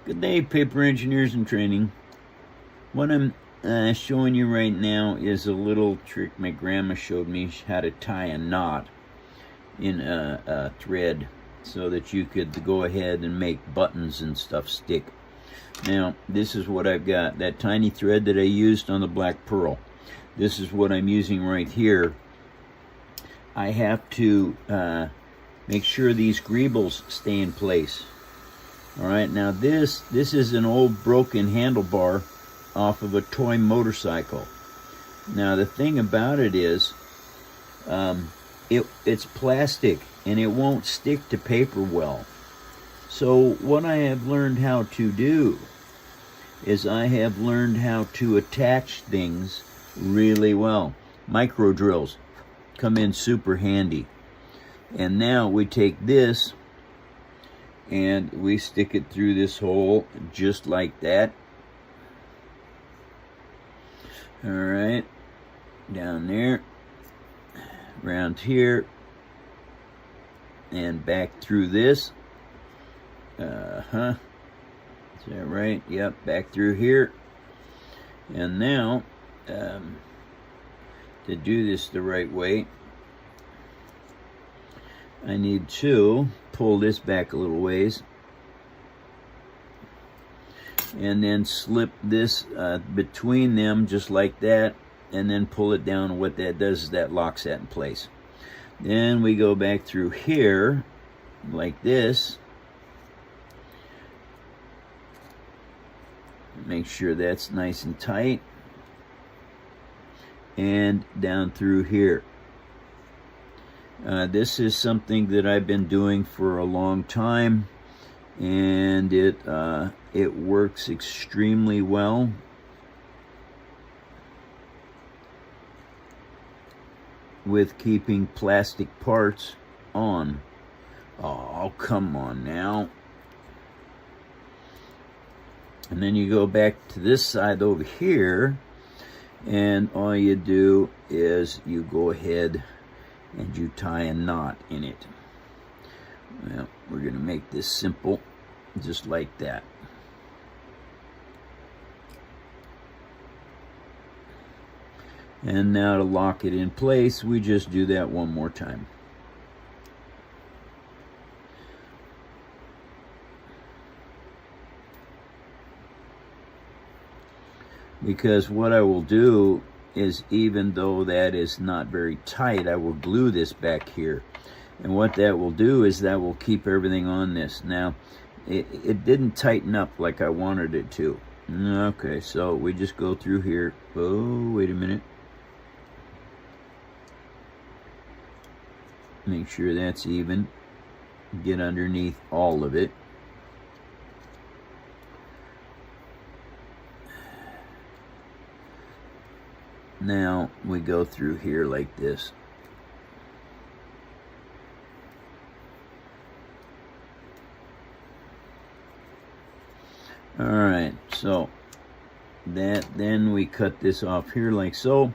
Good day, paper engineers in training. What I'm showing you right now is a little trick my grandma showed me how to tie a knot in a thread so that you could go ahead and make buttons and stuff stick. Now, this is what I've got, that tiny thread that I used on the black pearl. This is what I'm using right here. I have to make sure these greebles stay in place. All right, now this is an old broken handlebar off of a toy motorcycle. Now the thing about it is, it's plastic and it won't stick to paper well. So what I have learned how to do is I have learned how to attach things really well. Micro drills come in super handy. And now we take this and we stick it through this hole just like that. All right, down there, around here, and back through this. Is that right? Yep, back through here. And now, to do this the right way, I need to pull this back a little ways and then slip this between them just like that, and then pull it down. And what that does is that locks that in place. Then we go back through here like this. Make sure that's nice and tight, and down through here. This is something that I've been doing for a long time, and it works extremely well. With keeping plastic parts on. Oh, come on now. And then you go back to this side over here, and all you do is you go ahead and you tie a knot in it. Well, we're going to make this simple, just like that. And now to lock it in place, we just do that one more time. Because what I will do is, even though that is not very tight, I will glue this back here. And what that will do is that will keep everything on this. Now, it didn't tighten up like I wanted it to. Okay, so we just go through here. Oh, wait a minute. Make sure that's even. Get underneath all of it. Now we go through here like this. All right, so then we cut this off here like so,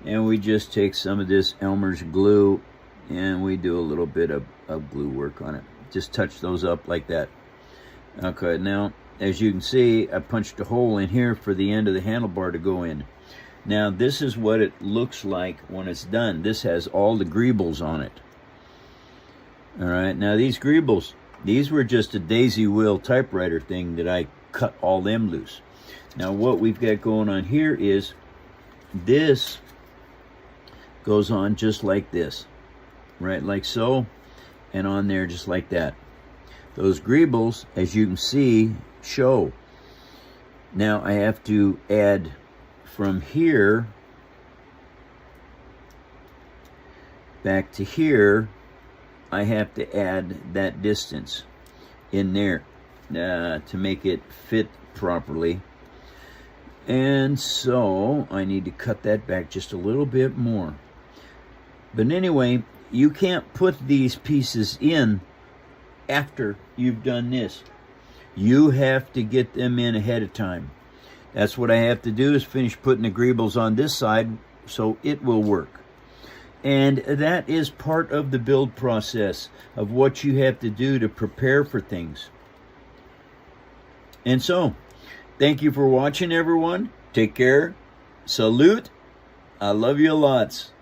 and we just take some of this Elmer's glue and we do a little bit of glue work on it. Just touch those up like that. Okay, now as you can see, I punched a hole in here for the end of the handlebar to go in. Now this is what it looks like when it's done. This has all the greebles on it. All right, now these greebles, these were just a daisy wheel typewriter thing that I cut all them loose. Now what we've got going on here is this goes on just like this, right, like so, and on there just like that. Those greebles, as you can see, show. Now I have to add from here back to here. I have to add that distance in there to make it fit properly. And so I need to cut that back just a little bit more. But anyway, you can't put these pieces in after you've done this. You have to get them in ahead of time. That's what I have to do, is finish putting the greebles on this side so it will work. And that is part of the build process of what you have to do to prepare for things. And so, thank you for watching, everyone. Take care. Salute. I love you lots.